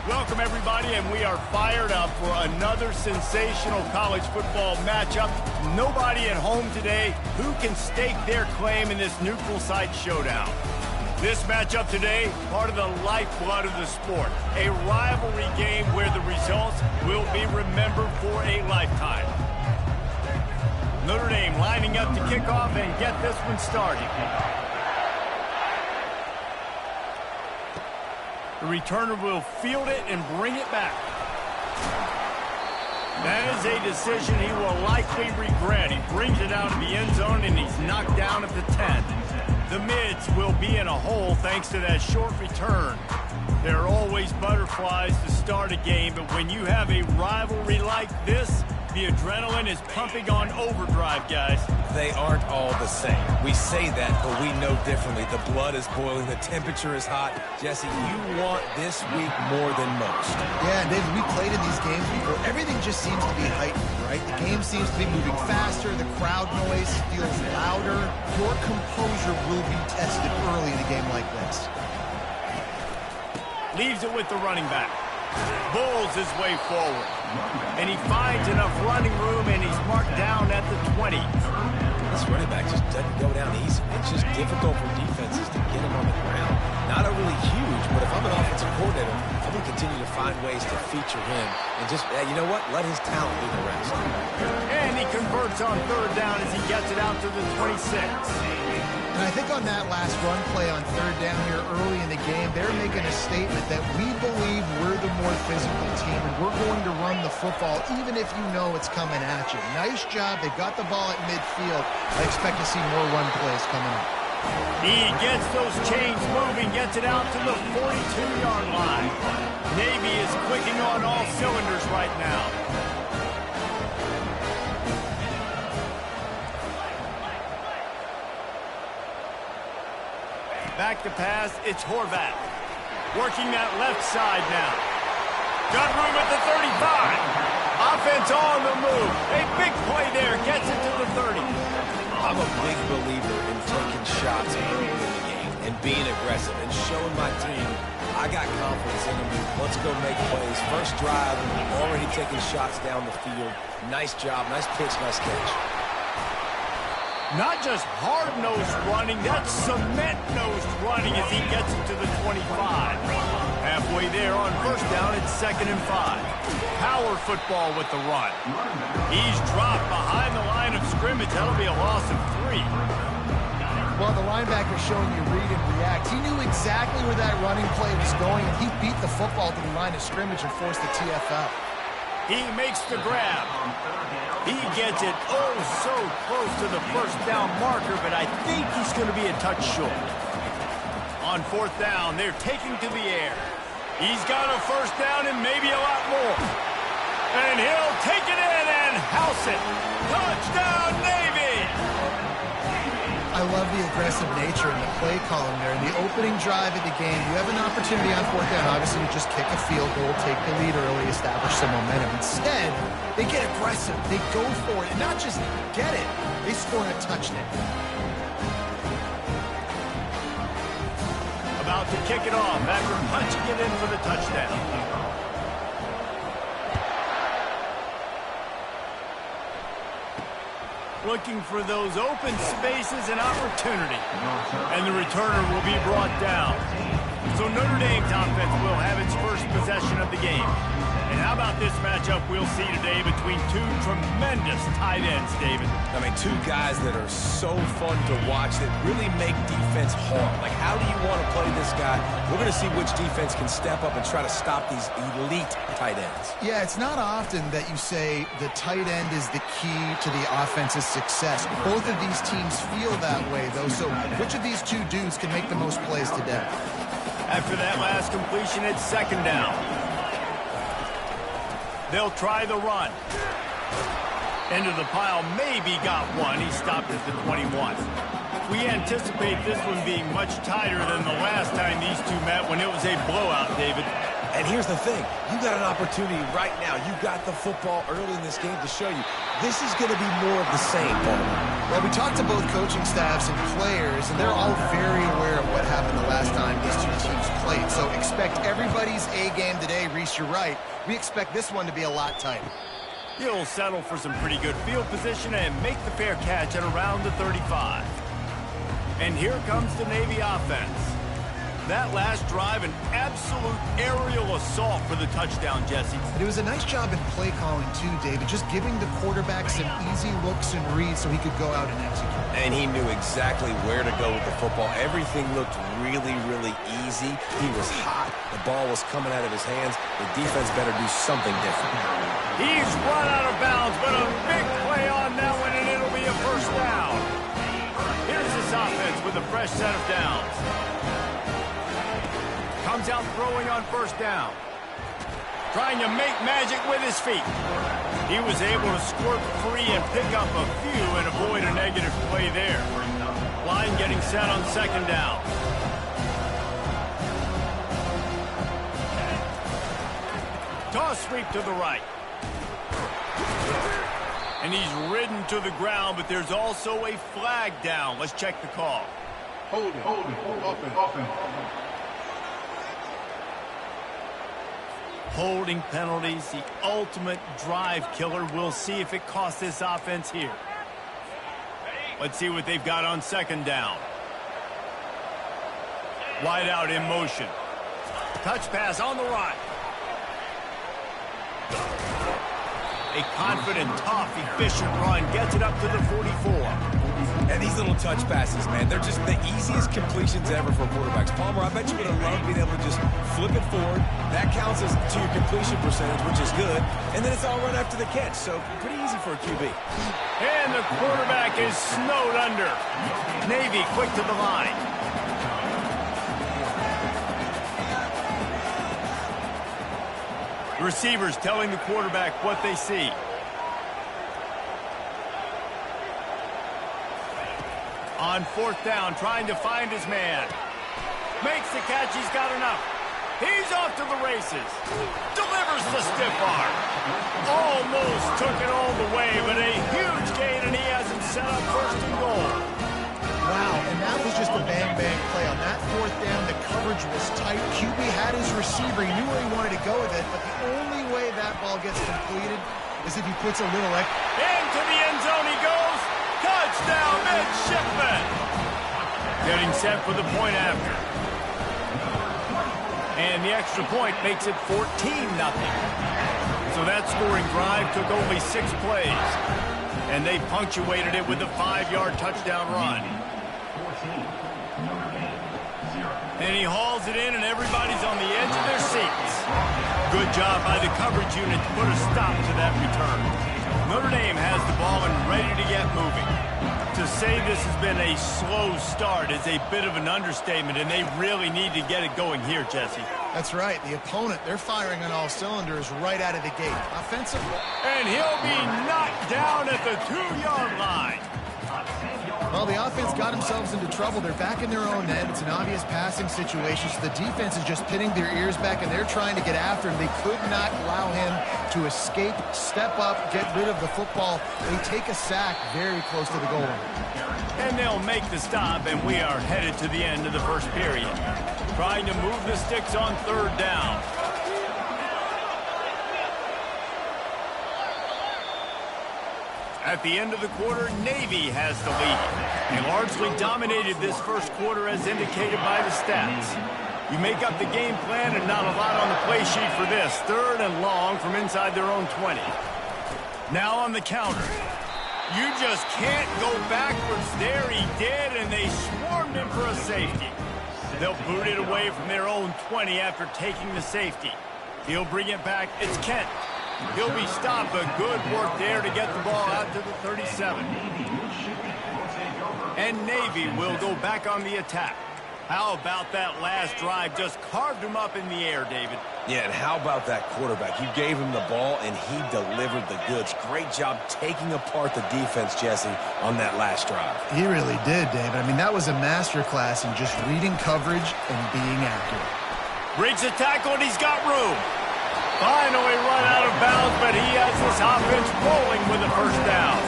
Welcome, everybody, and we are fired up for another sensational college football matchup. Nobody at home today who can stake their claim in this neutral site showdown. This matchup today, part of the lifeblood of the sport, a rivalry game where the results will be remembered for a lifetime. Notre Dame lining up to kick off and get this one started. The returner will field it and bring it back. That is a decision he will likely regret. He brings it out of the end zone and he's knocked down at the 10. The mids will be in a hole thanks to that short return. There are always butterflies to start a game, but when you have a rivalry like this, the adrenaline is pumping on overdrive, guys. They aren't all the same. We say that, but we know differently. The blood is boiling. The temperature is hot. Jesse, you want this week more than most. Yeah, and David, we played in these games before. Everything just seems to be heightened, right? The game seems to be moving faster. The crowd noise feels louder. Your composure will be tested early in a game like this. Leaves it with the running back. Bulls his way forward. And he finds enough running room, and he's marked down at the 20. This running back just doesn't go down easy. It's just difficult for defenses to get him on the ground. Not overly huge, but if I'm an offensive coordinator, I'm going to continue to find ways to feature him. And just, you know what? Let his talent do the rest. And he converts on third down as he gets it out to the 26. And I think on that last run play on third down here early in the game, they're making a statement that we believe we're the more physical team and we're going to run the football even if you know it's coming at you. Nice job. They've got the ball at midfield. I expect to see more run plays coming up. He gets those chains moving, gets it out to the 42-yard line. Navy is clicking on all cylinders right now. Back to pass, it's Horvath. Working that left side now. Got room at the 35. Offense on the move. A big play there, gets it to the 30. I'm a big believer in taking shots early in the game and being aggressive and showing my team I got confidence in them. Let's go make plays. First drive, already taking shots down the field. Nice job, nice pitch, nice catch. Not just hard-nosed running, that's cement-nosed running as he gets it to the 25. Halfway there on first down, it's 2nd and 5. Power football with the run. He's dropped behind the line of scrimmage. That'll be a loss of 3. Well, the linebacker showing you read and react. He knew exactly where that running play was going, and he beat the football to the line of scrimmage and forced the TFL. He makes the grab. He gets it oh so close to the first down marker, but I think he's going to be a touch short. On fourth down, they're taking to the air. He's got a first down and maybe a lot more. And he'll take it in and house it. Touchdown, Navy! I love the aggressive nature in the play column there. In the opening drive of the game, you have an opportunity on fourth down. Obviously, you just kick a field goal, take the lead early, establish some momentum. Instead, they get aggressive. They go for it. And not just get it, they score a touchdown. About to kick it off after punching it in for the touchdown. Looking for those open spaces and opportunity. And the returner will be brought down. So Notre Dame's offense will have its first possession of the game. And how about this matchup we'll see today between two tremendous tight ends, David? I mean, two guys that are so fun to watch that really make defense hard. Like, how do you want to play this guy? We're going to see which defense can step up and try to stop these elite tight ends. Yeah, it's not often that you say the tight end is the key to the offense's success. Both of these teams feel that way, though. So which of these two dudes can make the most plays today? After that last completion, it's 2nd down. They'll try the run. Into the pile, maybe got one. He stopped at the 21. We anticipate this one being much tighter than the last time these two met when it was a blowout, David. And here's the thing. You got an opportunity right now. You got the football early in this game to show you this is going to be more of the same, Paul. Well, we talked to both coaching staffs and players, and they're all very aware of what happened the last time these two teams played. So expect everybody's A game today. Reese, you're right. We expect this one to be a lot tighter. He'll settle for some pretty good field position and make the fair catch at around the 35. And here comes the Navy offense. That last drive, an absolute aerial assault for the touchdown, Jesse. But it was a nice job in play calling, too, David, just giving the quarterback some easy looks and reads so he could go out and execute. And he knew exactly where to go with the football. Everything looked really, really easy. He was hot. The ball was coming out of his hands. The defense better do something different. He's run out of bounds, but a big play on that one, and it'll be a first down. Here's this offense with a fresh set of downs. Comes out throwing on first down. Trying to make magic with his feet. He was able to squirt free and pick up a few and avoid a negative play there. Line getting set on second down. Toss sweep to the right. And he's ridden to the ground, but there's also a flag down. Let's check the call. Hold it, offense. Holding penalties, the ultimate drive killer. We'll see if it costs this offense here. Let's see what they've got on second down. Wide out in motion. Touch pass on the right. A confident, tough, efficient run gets it up to the 44. And these little touch passes, man, they're just the easiest completions ever for quarterbacks. Palmer, I bet you would have loved being able to just flip it forward. That counts as to your completion percentage, which is good. And then it's all run after the catch, so pretty easy for a QB. And the quarterback is snowed under. Navy quick to the line. Receivers telling the quarterback what they see. On fourth down, trying to find his man. Makes the catch, he's got enough. He's off to the races. Delivers the stiff arm. Almost took it all the way, but a huge gain, and he has him set up first and goal. Wow, and that was just a bang-bang play. On that fourth down, the coverage was tight. QB had his receiver. He knew where he wanted to go with it, but the only way that ball gets completed is if he puts a little extra. Into the end zone he goes. Touchdown, midshipman. Getting set for the point after. And the extra point makes it 14-0. So that scoring drive took only 6 plays. And they punctuated it with a 5-yard touchdown run. And he hauls it in, and everybody's on the edge of their seats. Good job by the coverage unit to put a stop to that return. Notre Dame has the ball and ready to get moving. To say this has been a slow start is a bit of an understatement, and they really need to get it going here, Jesse. That's right. The opponent, they're firing on all cylinders right out of the gate. Offensive. And he'll be knocked down at the 2-yard line. Well, the offense got themselves into trouble. They're back in their own end. It's an obvious passing situation, so the defense is just pinning their ears back, and they're trying to get after him. They could not allow him to escape, step up, get rid of the football. They take a sack very close to the goal line. And they'll make the stop, and we are headed to the end of the first period. Trying to move the sticks on third down. At the end of the quarter, Navy has the lead. They largely dominated this first quarter as indicated by the stats. You make up the game plan and not a lot on the play sheet for this. Third and long from inside their own 20. Now on the counter. You just can't go backwards. There he did, and they swarmed him for a safety. They'll boot it away from their own 20 after taking the safety. He'll bring it back. It's Kent. He'll be stopped, but good work there to get the ball out to the 37. And Navy will go back on the attack. How about that last drive? Just carved him up in the air, David. Yeah, and how about that quarterback? You gave him the ball, and he delivered the goods. Great job taking apart the defense, Jesse, on that last drive. He really did, David. I mean, that was a masterclass in just reading coverage and being accurate. Breaks the tackle, and he's got room. Finally run out of bounds, but he has this offense rolling with a first down.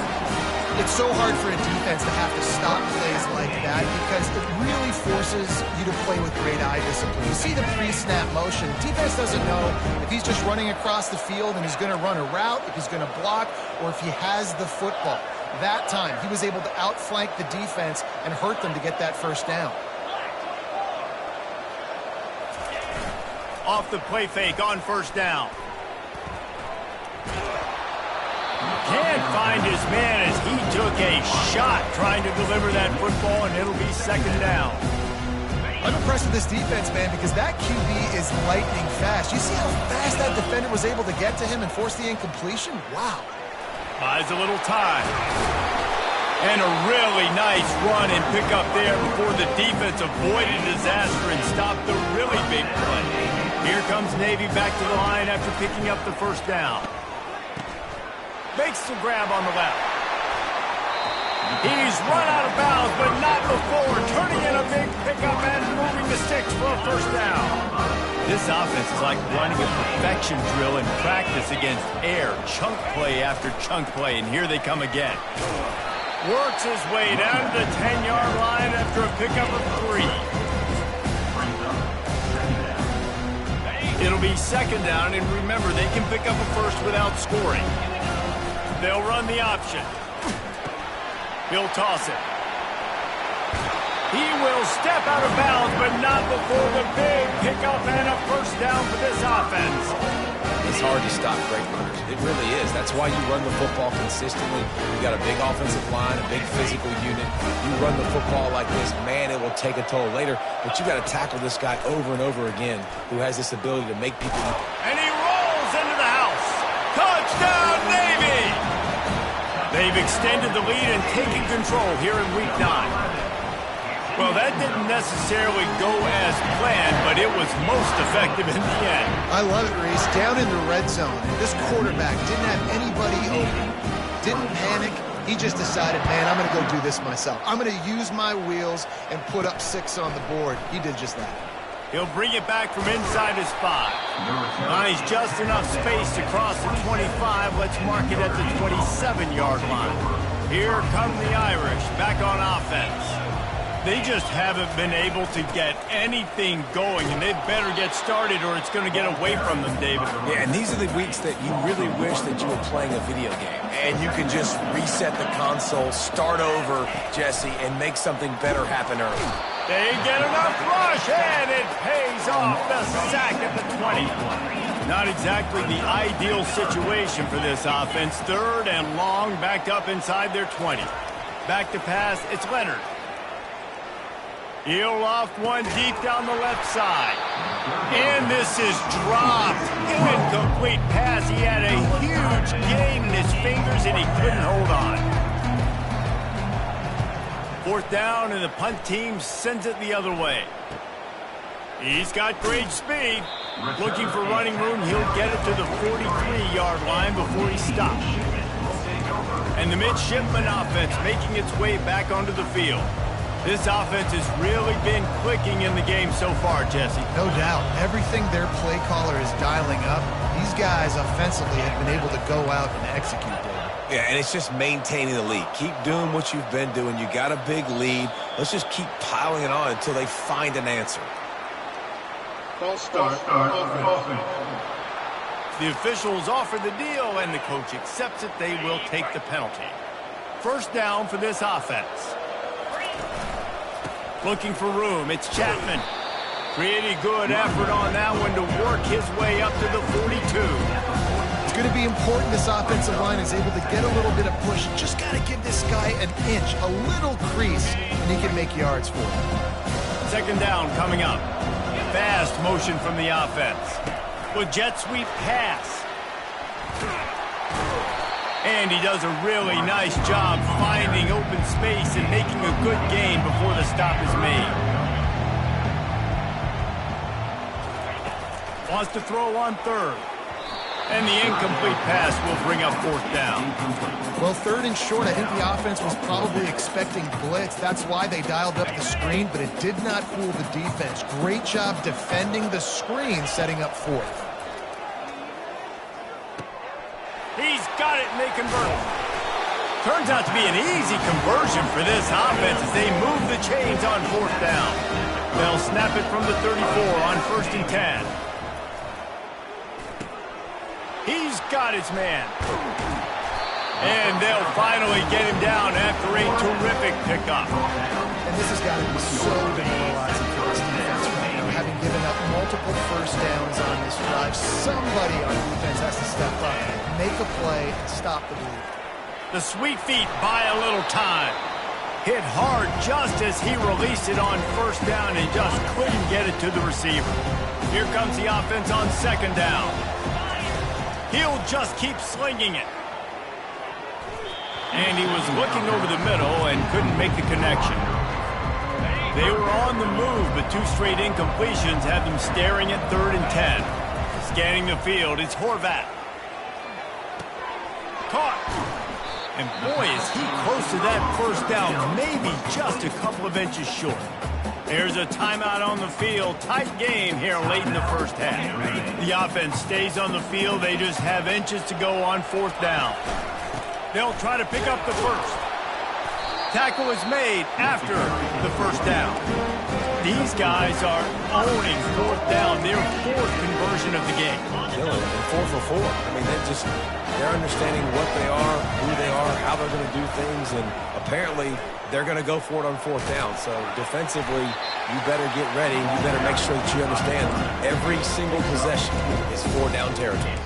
It's so hard for a defense to have to stop plays like that because it really forces you to play with great eye discipline. You see the pre-snap motion. Defense doesn't know if he's just running across the field and he's going to run a route, if he's going to block, or if he has the football. That time, he was able to outflank the defense and hurt them to get that first down. Off the play fake on first down. Can't find his man as he took a shot trying to deliver that football, and it'll be second down. I'm impressed with this defense, man, because that QB is lightning fast. You see how fast that defender was able to get to him and force the incompletion? Wow. Buys a little time. And a really nice run and pick up there before the defense avoided disaster and stopped the really big play. Here comes Navy back to the line after picking up the first down. Makes the grab on the left. He's run out of bounds, but not before. Turning in a big pickup and moving the sticks for a first down. This offense is like running a perfection drill in practice against air. Chunk play after chunk play, and here they come again. Works his way down to the 10-yard line after a pickup of 3. It'll be second down, and remember, they can pick up a first without scoring. They'll run the option. He'll toss it. He will step out of bounds, but not before the big pickup and a first down for this offense. It's hard to stop great runners. It really is. That's why you run the football consistently. You got a big offensive line, a big physical unit. You run the football like this, man, it will take a toll later. But you got to tackle this guy over and over again who has this ability to make people... And he rolls into the house. Touchdown, Navy! They've extended the lead and taken control here in Week 9. Well, that didn't necessarily go as planned, but it was most effective in the end. I love it, Reese. Down in the red zone, this quarterback didn't have anybody open. Didn't panic. He just decided, man, I'm going to go do this myself. I'm going to use my wheels and put up 6 on the board. He did just that. He'll bring it back from inside his 5. Nice, just enough space to cross the 25. Let's mark it at the 27-yard line. Here come the Irish, back on offense. They just haven't been able to get anything going, and they better get started or it's going to get away from them, David. Yeah, and these are the weeks that you really wish that you were playing a video game. And you can just reset the console, start over, Jesse, and make something better happen early. They get enough rush, and it pays off the sack at the 20. Not exactly the ideal situation for this offense. 3rd and long, backed up inside their 20. Back to pass, it's Leonard. He'll loft one deep down the left side. And this is dropped. Incomplete pass. He had a huge gain in his fingers, and he couldn't hold on. 4th down, and the punt team sends it the other way. He's got great speed. Looking for running room. He'll get it to the 43-yard line before he stops. And the midshipman offense making its way back onto the field. This offense has really been clicking in the game so far, Jesse. No doubt. Everything their play caller is dialing up, these guys offensively have been able to go out and execute there. Yeah, and it's just maintaining the lead. Keep doing what you've been doing. You got a big lead. Let's just keep piling it on until they find an answer. False start. Offense. The officials offer the deal, and the coach accepts it. They will take the penalty. First down for this offense. Looking for room, it's Chapman. Pretty good effort on that one to work his way up to the 42. It's going to be important this offensive line is able to get a little bit of push. Just got to give this guy an inch, a little crease, and he can make yards for him. Second down coming up. Fast motion from the offense. With jet sweep pass. And he does a really nice job finding open space and making a good gain before the stop is made. Wants to throw on 3rd. And the incomplete pass will bring up 4th down. Well, 3rd and short, I think the offense was probably expecting blitz. That's why they dialed up the screen, but it did not fool the defense. Great job defending the screen, setting up 4th. He's got it, and they convert. Turns out to be an easy conversion for this offense as they move the chains on 4th down. They'll snap it from the 34 on 1st and 10. He's got his man. And they'll finally get him down after a terrific pickup. And this has got to be so demoralizing for this defense right now, having given up multiple 1st downs on this drive. Somebody on defense has to step up, make a play, and stop the bleed. The sweet feet buy a little time. Hit hard just as he released it on 1st down and just couldn't get it to the receiver. Here comes the offense on 2nd down. He'll just keep slinging it. And he was looking over the middle and couldn't make the connection. They were on the move, but 2 straight incompletions have them staring at 3rd and 10. Scanning the field, it's Horvat. Caught. And boy, is he close to that 1st down, maybe just a couple of inches short. There's a timeout on the field. Tight game here late in the 1st half. The offense stays on the field. They just have inches to go on 4th down. They'll try to pick up the 1st. Tackle is made after the 1st down. These guys are owning 4th down, their 4th conversion of the game. Killing it. And 4 for 4. I mean, they're understanding what they are, who they are, how they're going to do things, and apparently they're going to go for it on 4th down. So defensively, you better get ready. You better make sure that you understand every single possession is 4 down territory.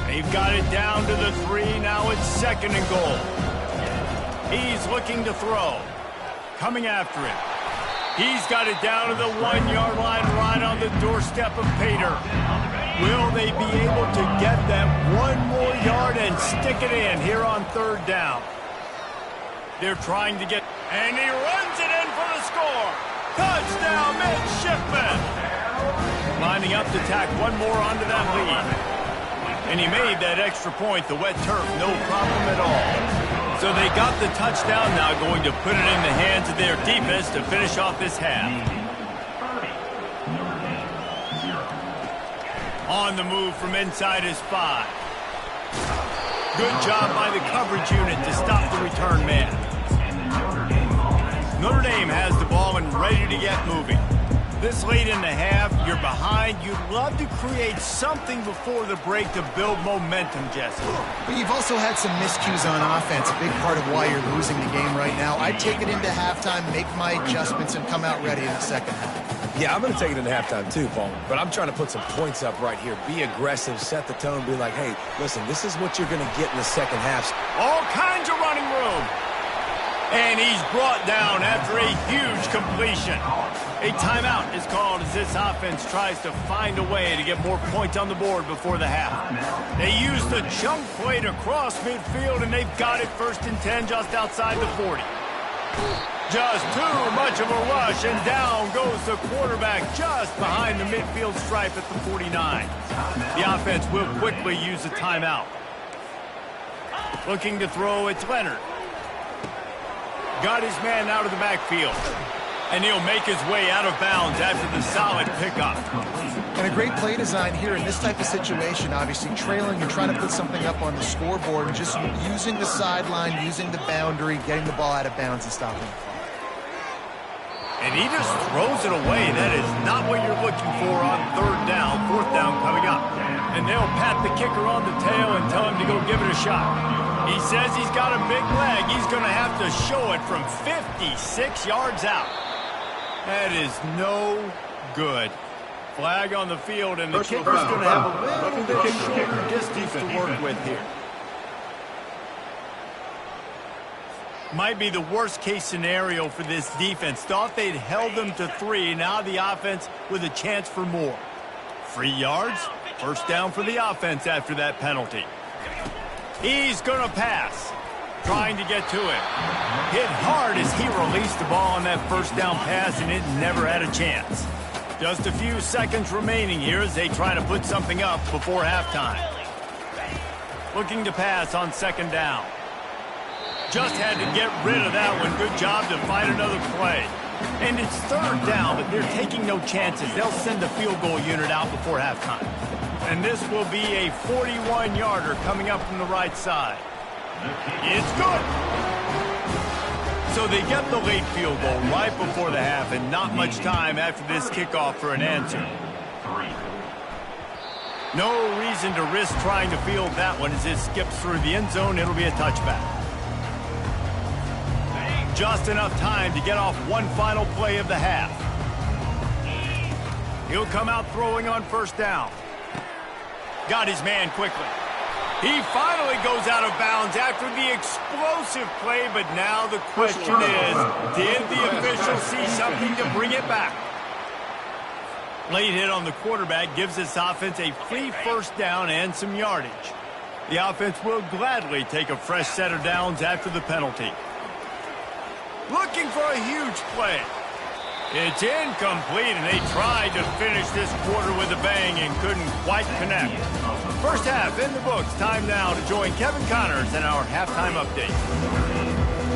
They've got it down to the 3. Now it's 2nd and goal. He's looking to throw. Coming after it. He's got it down to the 1-yard line right on the doorstep of Pater. Will they be able to get that 1 more yard and stick it in here on 3rd down? They're trying to get... And he runs it in for the score. Touchdown, midshipman. Lining up to tack 1 more onto that lead. And he made that extra point, the wet turf, no problem at all. So they got the touchdown, now going to put it in the hands of their defense to finish off this half. On the move from inside his 5. Good job by the coverage unit to stop the return man. Notre Dame has the ball and ready to get moving. This late in the half, you're behind. You'd love to create something before the break to build momentum, Jesse. But you've also had some miscues on offense, a big part of why you're losing the game right now. I'd take it into halftime, make my adjustments, and come out ready in the 2nd half. Yeah, I'm going to take it into halftime too, Paul. But I'm trying to put some points up right here. Be aggressive, set the tone, be like, hey, listen, this is what you're going to get in the 2nd half. All kinds of running room. And he's brought down after a huge completion. A timeout is called as this offense tries to find a way to get more points on the board before the half. They use the chunk play to cross midfield, and they've got it 1st and 10 just outside the 40. Just too much of a rush, and down goes the quarterback just behind the midfield stripe at the 49. The offense will quickly use a timeout. Looking to throw, it's Leonard. Got his man out of the backfield. And he'll make his way out of bounds after the solid pickup. And a great play design here in this type of situation, obviously trailing, you're trying to put something up on the scoreboard, and just using the sideline, using the boundary, getting the ball out of bounds and stopping the clock. And he just throws it away. That is not what you're looking for on 3rd down, 4th down coming up. And they'll pat the kicker on the tail and tell him to go give it a shot. He says he's got a big leg. He's going to have to show it from 56 yards out. That is no good. Flag on the field, and the kicker's going to have a little bit shorter distance to work with here. Might be the worst-case scenario for this defense. Thought they'd held them to 3. Now the offense with a chance for more. 3 yards, 1st down for the offense after that penalty. He's going to pass. Trying to get to it. Hit hard as he released the ball on that 1st down pass, and it never had a chance. Just a few seconds remaining here as they try to put something up before halftime. Looking to pass on second down. Just had to get rid of that one. Good job to find another play. And it's third down, but they're taking no chances. They'll send the field goal unit out before halftime. And this will be a 41-yarder coming up from the right side. It's good. So they get the late field goal right before the half, and not much time after this kickoff for an answer. No reason to risk trying to field that one as it skips through the end zone. It'll be a touchback. Just enough time to get off one final play of the half. He'll come out throwing on first down. Got his man quickly. He finally goes out of bounds after the explosive play, but now the question is, did the official see something to bring it back? Late hit on the quarterback gives this offense a free first down and some yardage. The offense will gladly take a fresh set of downs after the penalty. Looking for a huge play. It's incomplete, and they tried to finish this quarter with a bang and couldn't quite connect. First half in the books. Time now to join Kevin Connors in our halftime update.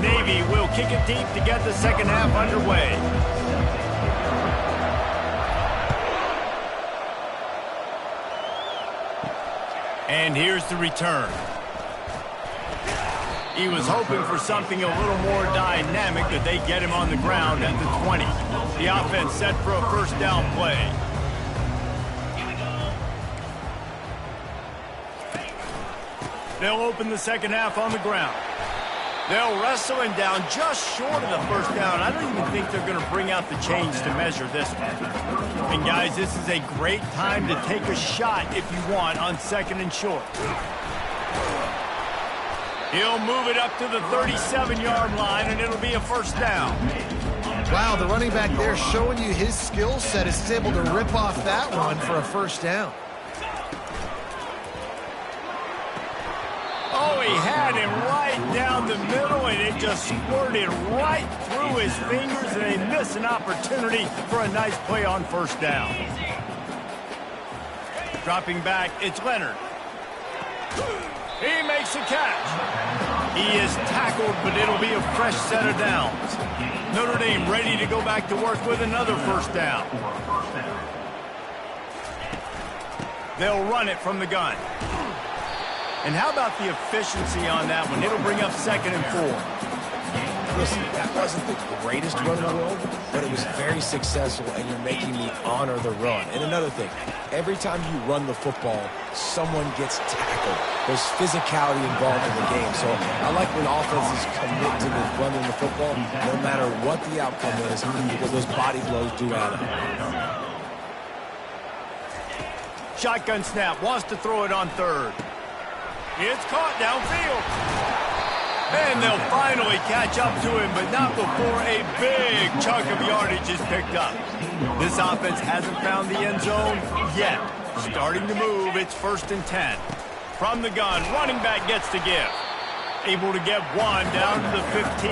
Navy will kick it deep to get the second half underway. And here's the return. He was hoping for something a little more dynamic, that they get him on the ground at the 20. The offense set for a first down play. They'll open the second half on the ground. They'll wrestle him down just short of the first down. I don't even think they're going to bring out the chains to measure this one. And guys, this is a great time to take a shot if you want on second and short. He'll move it up to the 37-yard line, and it'll be a first down. Wow, the running back there showing you his skill set is able to rip off that one for a first down. Oh, he had him right down the middle, and it just squirted right through his fingers, and they miss an opportunity for a nice play on first down. Dropping back, it's Leonard. He makes a catch. He is tackled, but it'll be a fresh set of downs. Notre Dame ready to go back to work with another first down. They'll run it from the gun. And how about the efficiency on that one? It'll bring up second and 4. Listen, that wasn't the greatest run in the world, but it was very successful, and you're making me honor the run. And another thing, every time you run the football, someone gets tackled. There's physicality involved in the game. So I like when offenses commit to the running the football, no matter what the outcome is, because those body blows do add up. Shotgun snap, wants to throw it on third. It's caught downfield. And they'll finally catch up to him, but not before a big chunk of yardage is picked up. This offense hasn't found the end zone yet. Starting to move, it's 1st and 10. From the gun, running back gets to give. Able to get one down to the 15.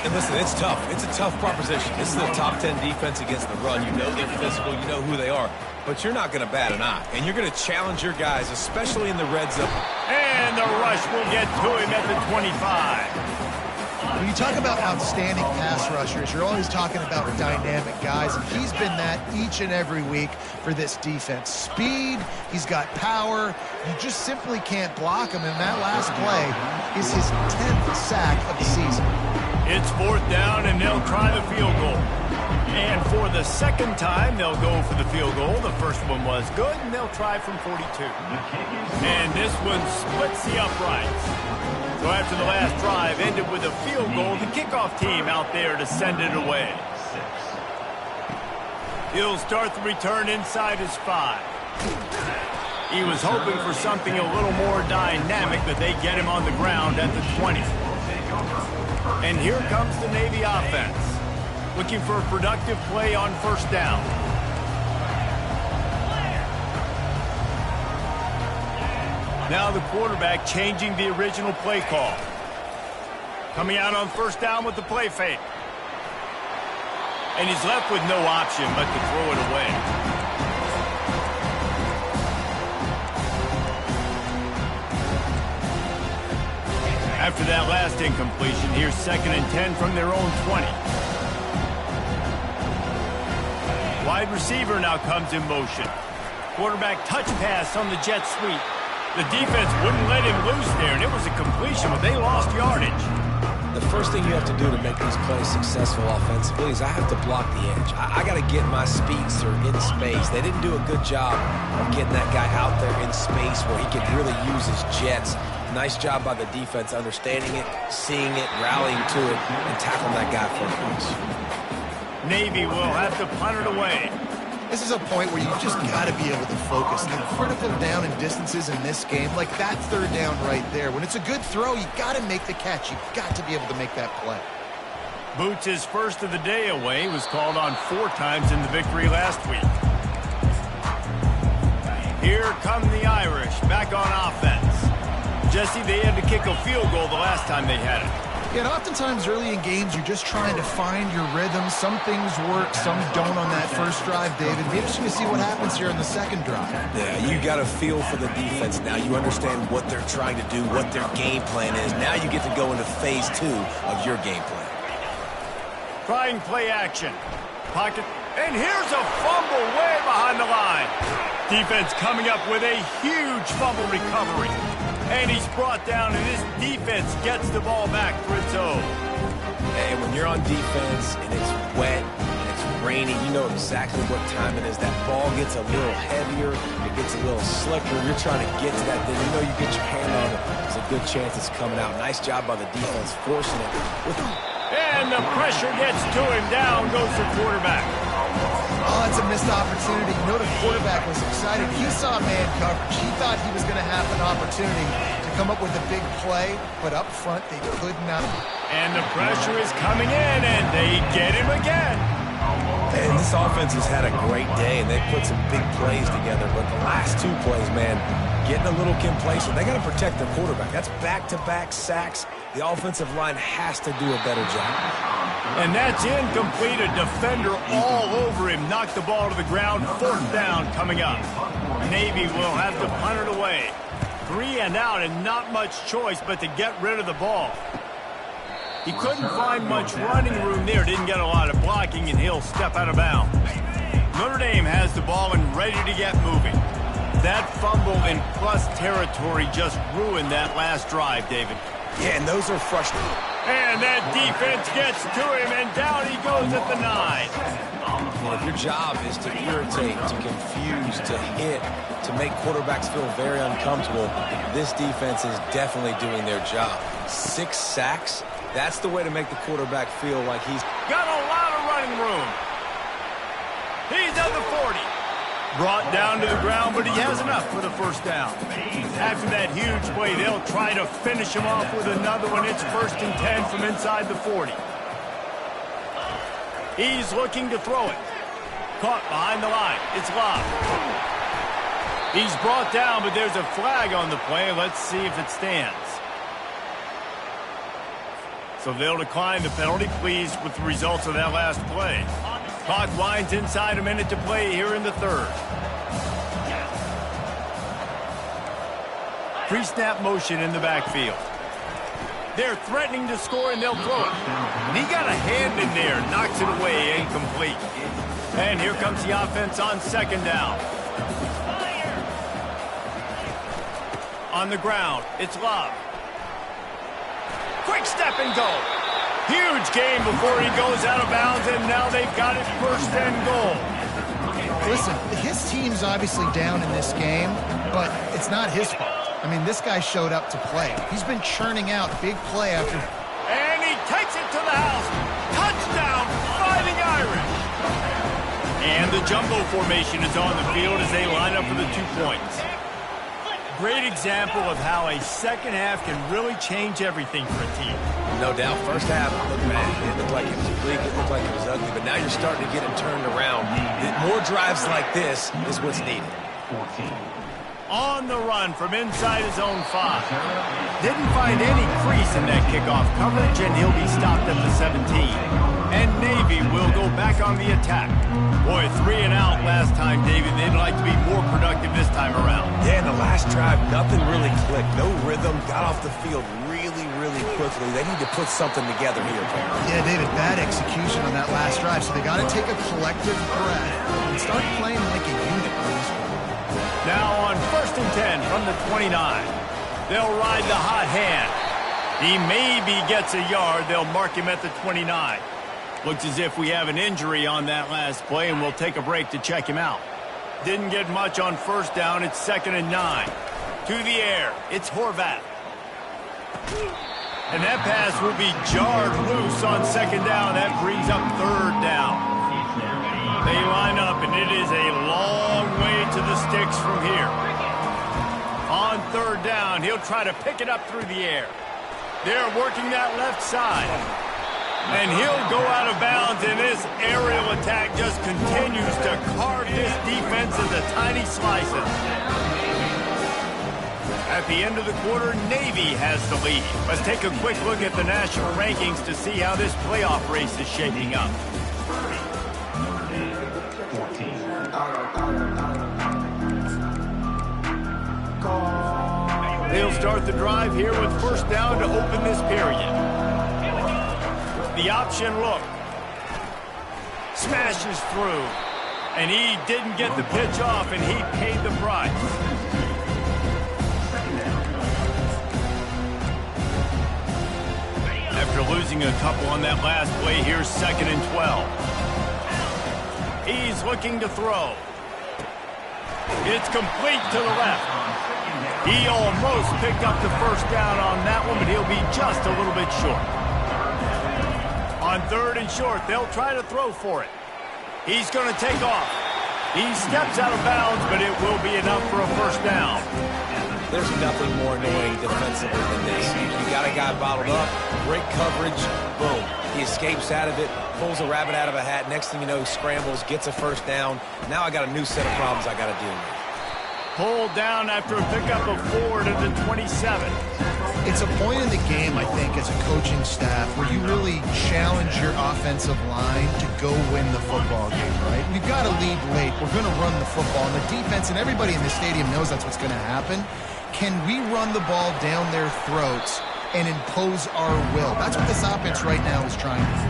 And listen, it's tough. It's a tough proposition. This is a top 10 defense against the run. You know they're physical. You know who they are. But you're not going to bat an eye. And you're going to challenge your guys, especially in the red zone. And the rush will get to him at the 25. When you talk about outstanding pass rushers, you're always talking about dynamic guys, and he's been that each and every week for this defense. Speed, he's got power. You just simply can't block him, and that last play is his 10th sack of the season. It's 4th down, and they'll try the field goal. And for the second time, they'll go for the field goal. The first one was good, and they'll try from 42. And this one splits the uprights. So after the last drive ended with a field goal, the kickoff team out there to send it away. He'll start the return inside his 5. He was hoping for something a little more dynamic, but they get him on the ground at the 20. And here comes the Navy offense, looking for a productive play on first down. Now the quarterback changing the original play call. Coming out on first down with the play fake. And he's left with no option but to throw it away. After that last incompletion, here's 2nd and 10 from their own 20. Wide receiver now comes in motion. Quarterback touch pass on the jet sweep. The defense wouldn't let him loose there, and it was a completion, but they lost yardage. The first thing you have to do to make these plays successful offensively is I have to block the edge. I got to get my speedster in space. They didn't do a good job of getting that guy out there in space where he could really use his jets. Nice job by the defense understanding it, seeing it, rallying to it, and tackling that guy for the points. Navy will have to punt it away. This is a point where you just got to be able to focus. The critical down and distances in this game, like that 3rd down right there. When it's a good throw, you got to make the catch. You've got to be able to make that play. Boots' first of the day away was called on 4 times in the victory last week. Here come the Irish back on offense. Jesse, they had to kick a field goal the last time they had it. Yeah, and oftentimes early in games, you're just trying to find your rhythm. Some things work, some don't on that first drive, David. Be interesting to see what happens here in the 2nd drive. Yeah, you got a feel for the defense now. You understand what they're trying to do, what their game plan is. Now you get to go into phase 2 of your game plan. Trying play action. Pocket. And here's a fumble way behind the line. Defense coming up with a huge fumble recovery. And he's brought down, and his defense gets the ball back for its own. And when you're on defense and it's wet and it's rainy, you know exactly what time it is. That ball gets a little heavier, it gets a little slicker. You're trying to get to that thing. You know you get your hand on it. There's a good chance it's coming out. Nice job by the defense forcing it. And the pressure gets to him. Down goes the quarterback. Oh, it's a missed opportunity. You know the quarterback was excited. He saw man coverage. He thought he was going to have an opportunity to come up with a big play, but up front they could not. And the pressure is coming in, and they get him again. And this offense has had a great day, and they've put some big plays together. But the last 2 plays, man, getting a little complacent. They got to protect their quarterback. That's back-to-back sacks. The offensive line has to do a better job. And that's incomplete. A defender all over him. Knocked the ball to the ground. 4th down coming up. Navy will have to punt it away. 3 and out, and not much choice but to get rid of the ball. He couldn't find much running room there. Didn't get a lot of blocking, and he'll step out of bounds. Notre Dame has the ball and ready to get moving. That fumble in plus territory just ruined that last drive, David. Yeah, and those are frustrating. And that defense gets to him, and down he goes at the 9. Well, if your job is to irritate, to confuse, to hit, to make quarterbacks feel very uncomfortable, this defense is definitely doing their job. 6 sacks, that's the way to make the quarterback feel like he's got a lot of running room. He's at the 40. Brought down to the ground, but he has enough for the 1st down. After that huge play, they'll try to finish him off with another one. It's 1st and 10 from inside the 40. He's looking to throw it. Caught behind the line. It's Love. He's brought down, but there's a flag on the play. Let's see if it stands. So they'll decline the penalty. Pleased with the results of that last play. Clock winds inside a minute to play here in the 3rd. Pre-snap motion in the backfield. They're threatening to score, and they'll throw it. And he got a hand in there, knocks it away, incomplete. And here comes the offense on 2nd down. On the ground, it's Love. Quick step and go. Huge game before he goes out of bounds, and now they've got it 1st and goal. Listen, his team's obviously down in this game, but it's not his fault. I mean, this guy showed up to play. He's been churning out big play after. And he takes it to the house. Touchdown, Fighting Irish. And the jumbo formation is on the field as they line up for the 2 points. Great example of how a 2nd half can really change everything for a team. No doubt. 1st half, look bad. It looked like it was bleak. It looked like it was ugly. But now you're starting to get it turned around. More drives like this is what's needed. On the run from inside his own 5. Didn't find any crease in that kickoff coverage, and he'll be stopped at the 17. And Navy will go back on the attack. Boy, 3 and out last time, David. They'd like to be more productive this time around. Yeah, in the last drive, nothing really clicked. No rhythm. Got off the field really quickly. They need to put something together here, Perry. Yeah, David, bad execution on that last drive, so they got to take a collective breath and start playing like a unit on this one. Now on 1st and 10 from the 29. They'll ride the hot hand. He maybe gets a yard. They'll mark him at the 29. Looks as if we have an injury on that last play, and we'll take a break to check him out. Didn't get much on 1st down. It's 2nd and 9. To the air. It's Horvath. And that pass will be jarred loose on 2nd down. That brings up 3rd down. They line up, and it is a long way to the sticks from here. On 3rd down, he'll try to pick it up through the air. They're working that left side. And he'll go out of bounds, and this aerial attack just continues to carve this defense into tiny slices. At the end of the quarter, Navy has the lead. Let's take a quick look at the national rankings to see how this playoff race is shaping up. They'll start the drive here with 1st down to open this period. The option look. Smashes through. And he didn't get the pitch off, and he paid the price. After losing a couple on that last play, here's 2nd and 12. He's looking to throw. It's complete to the left. He almost picked up the 1st down on that one, but he'll be just a little bit short. On 3rd and short, they'll try to throw for it. He's going to take off. He steps out of bounds, but it will be enough for a 1st down. There's nothing more annoying defensively than this. You got a guy bottled up, great coverage, boom. He escapes out of it, pulls a rabbit out of a hat. Next thing you know, he scrambles, gets a 1st down. Now I got a new set of problems I got to deal with. Pulled down after a pickup of 4 to the 27. It's a point in the game, I think, as a coaching staff, where you really challenge your offensive line to go win the football game, right? We've got to lead late. We're going to run the football. And the defense and everybody in the stadium knows that's what's going to happen. Can we run the ball down their throats and impose our will? That's what this offense right now is trying to do.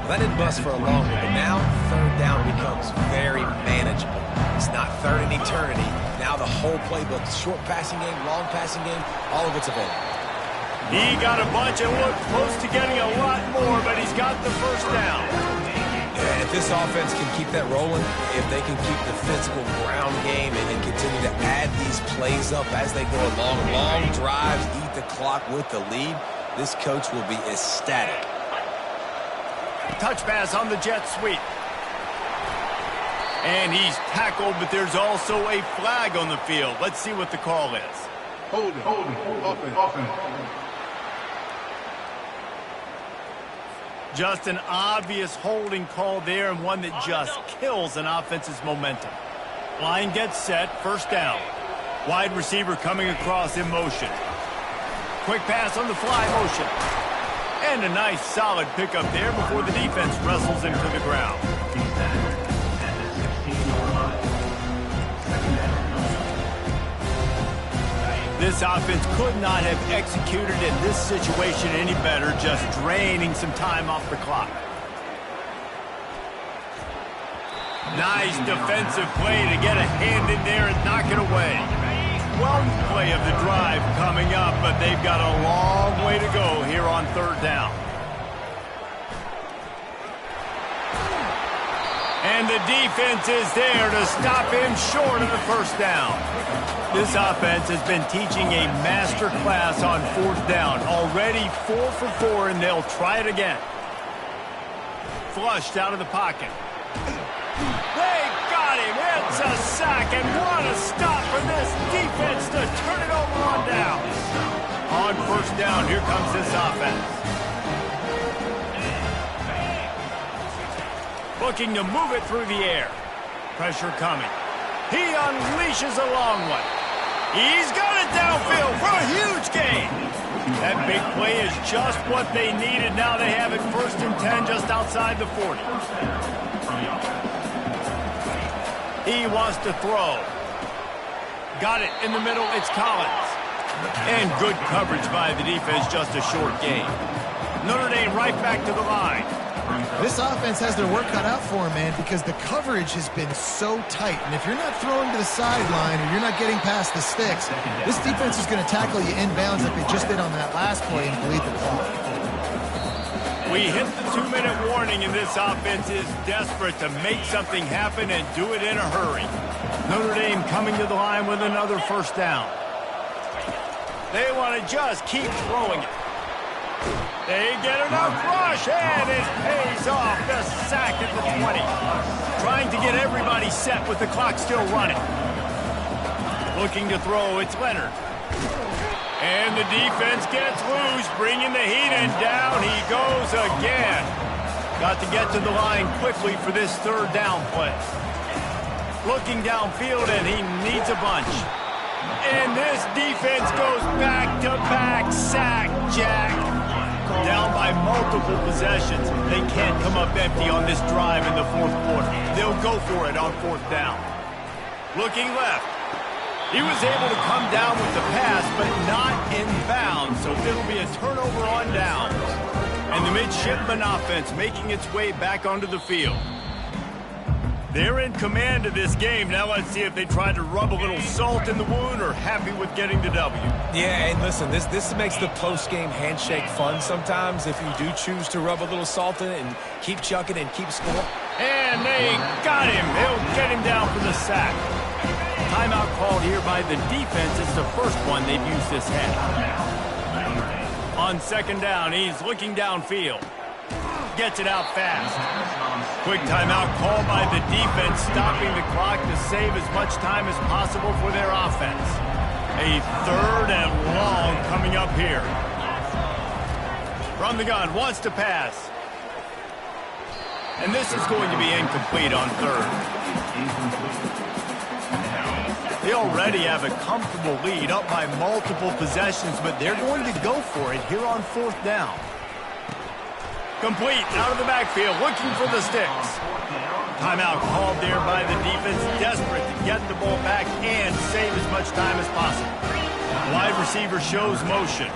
Well, that didn't bust for a long one, but now 3rd down becomes very manageable. It's not 3rd and eternity. Now the whole playbook, short passing game, long passing game, all of it's available. He got a bunch and looked close to getting a lot more, but he's got the 1st down. And if this offense can keep that rolling, if they can keep the physical ground game and continue to add these plays up as they go along, long drives, eat the clock with the lead, this coach will be ecstatic. Touch pass on the jet sweep. And he's tackled, but there's also a flag on the field. Let's see what the call is. Holding, offense. Just an obvious holding call there, and one that just kills an offense's momentum. Line gets set, 1st down. Wide receiver coming across in motion. Quick pass on the fly motion. And a nice solid pickup there before the defense wrestles him to the ground. This offense could not have executed in this situation any better, just draining some time off the clock. Nice defensive play to get a hand in there and knock it away. 12th play of the drive coming up, but they've got a long way to go here on 3rd down. And the defense is there to stop him short of the 1st down. This offense has been teaching a master class on 4th down. Already 4 for 4, and they'll try it again. Flushed out of the pocket. They got him. It's a sack, and what a stop for this defense to turn it over on down. On 1st down, here comes this offense. Looking to move it through the air. Pressure coming. He unleashes a long one. He's got it downfield for a huge gain. That big play is just what they needed. Now they have it 1st and 10 just outside the 40. He wants to throw. Got it in the middle. It's Collins. And good coverage by the defense, just a short gain. Notre Dame right back to the line. This offense has their work cut out for them, man, because the coverage has been so tight. And if you're not throwing to the sideline or you're not getting past the sticks, this defense is going to tackle you inbounds like they just did on that last play and bleed the clock. We hit the 2-minute warning, and this offense is desperate to make something happen and do it in a hurry. Notre Dame coming to the line with another 1st down. They want to just keep throwing it. They get enough rush, and it pays off. The sack at the 20. Trying to get everybody set with the clock still running. Looking to throw, it's Leonard. And the defense gets loose, bringing the heat, and down he goes again. Got to get to the line quickly for this 3rd down play. Looking downfield, and he needs a bunch. And this defense goes back-to-back sack, Jack. Down by multiple possessions. They can't come up empty on this drive in the 4th quarter. They'll go for it on 4th down. Looking left. He was able to come down with the pass, but not in bounds, so it'll be a turnover on downs. And the midshipman offense making its way back onto the field. They're in command of this game. Now let's see if they try to rub a little salt in the wound or happy with getting the W. Yeah, and listen, this makes the post-game handshake fun sometimes if you do choose to rub a little salt in it and keep chucking and keep scoring. And they got him. They'll get him down for the sack. Timeout called here by the defense. It's the first one they've used this half. On 2nd down, he's looking downfield. Gets it out fast. Quick timeout called by the defense, stopping the clock to save as much time as possible for their offense. A 3rd and long coming up here. From the gun, wants to pass. And this is going to be incomplete on 3rd. They already have a comfortable lead, up by multiple possessions, but they're going to go for it here on 4th down. Complete, out of the backfield, looking for the sticks. Timeout called there by the defense, desperate to get the ball back and save as much time as possible. Wide receiver shows motion.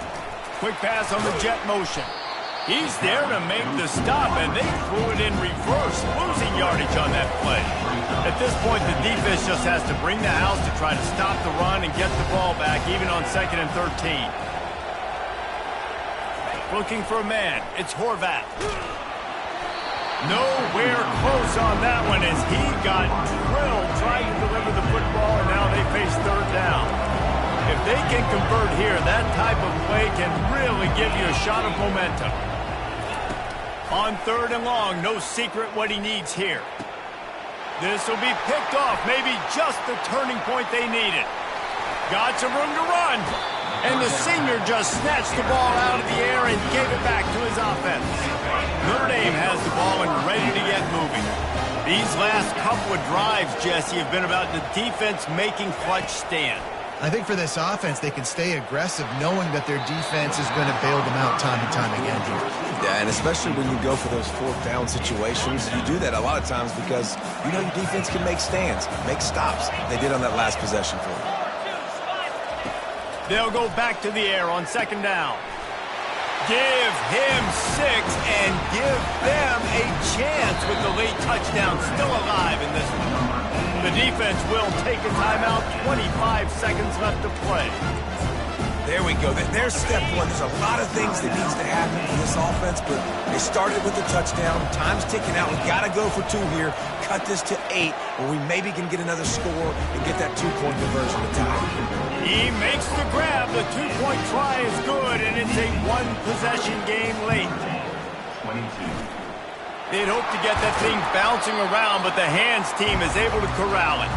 Quick pass on the jet motion. He's there to make the stop, and they threw it in reverse, losing yardage on that play. At this point, the defense just has to bring the house to try to stop the run and get the ball back, even on 2nd and 13. Looking for a man. It's Horvath. Nowhere close on that one as he got drilled trying to deliver the football, and now they face 3rd down. If they can convert here, that type of play can really give you a shot of momentum. On 3rd and long, no secret what he needs here. This will be picked off, maybe just the turning point they needed. Got some room to run. And the senior just snatched the ball out of the air and gave it back to his offense. Notre Dame has the ball and ready to get moving. These last couple of drives, Jesse, have been about the defense making clutch stand. I think for this offense, they can stay aggressive knowing that their defense is going to bail them out time and time again here. Yeah, and especially when you go for those 4th down situations, you do that a lot of times because you know your defense can make stands, make stops. They did on that last possession for them. They'll go back to the air on 2nd down. Give him 6 and give them a chance with the late touchdown still alive in this one. The defense will take a timeout. 25 seconds left to play. There we go. There's step 1. There's a lot of things that needs to happen for this offense, but they started with the touchdown. Time's ticking out. We got to go for 2 here. Cut this to 8, where we maybe can get another score and get that 2-point conversion to tie. He makes the grab. The 2-point try is good, and it's a 1-possession game late. 22. They'd hope to get that thing bouncing around, but the hands team is able to corral it.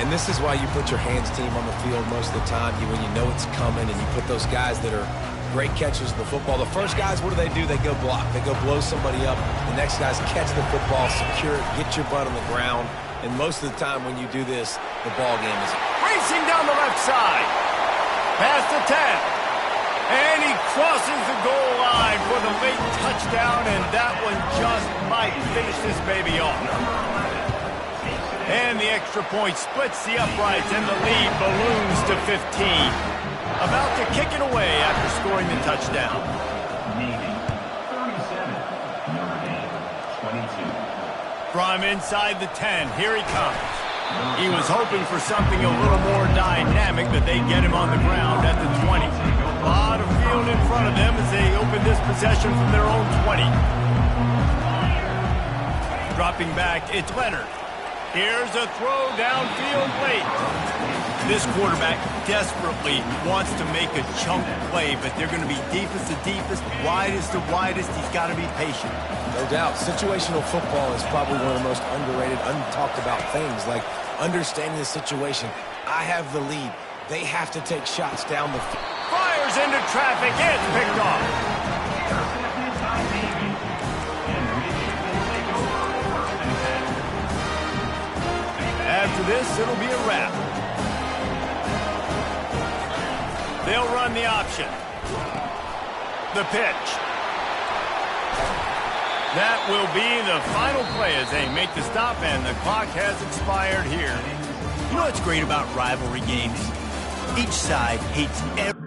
And this is why you put your hands team on the field most of the time, when you know it's coming, and you put those guys that are great catchers of the football. The first guys, what do? They go block. They go blow somebody up. The next guys catch the football, secure it, get your butt on the ground. And most of the time when you do this, the ball game is racing down the left side. Past the 10. And he crosses the goal line for the late touchdown, and that one just might finish this baby off. And the extra point splits the uprights, and the lead balloons to 15. About to kick it away after scoring the touchdown. From inside the 10, here he comes. He was hoping for something a little more dynamic, but they get him on the ground at the 20. A lot of field in front of them as they open this possession from their own 20. Dropping back, it's Leonard. Here's a throw downfield late. This quarterback desperately wants to make a chunk play, but they're going to be deepest to deepest, widest to widest. He's got to be patient. No doubt. Situational football is probably one of the most underrated, untalked about things, like understanding the situation. I have the lead. They have to take shots down the field. Fires into traffic. It's picked off. After this, it'll be a wrap. They'll run the option. The pitch. That will be the final play as they make the stop, and the clock has expired here. You know what's great about rivalry games? Each side hates every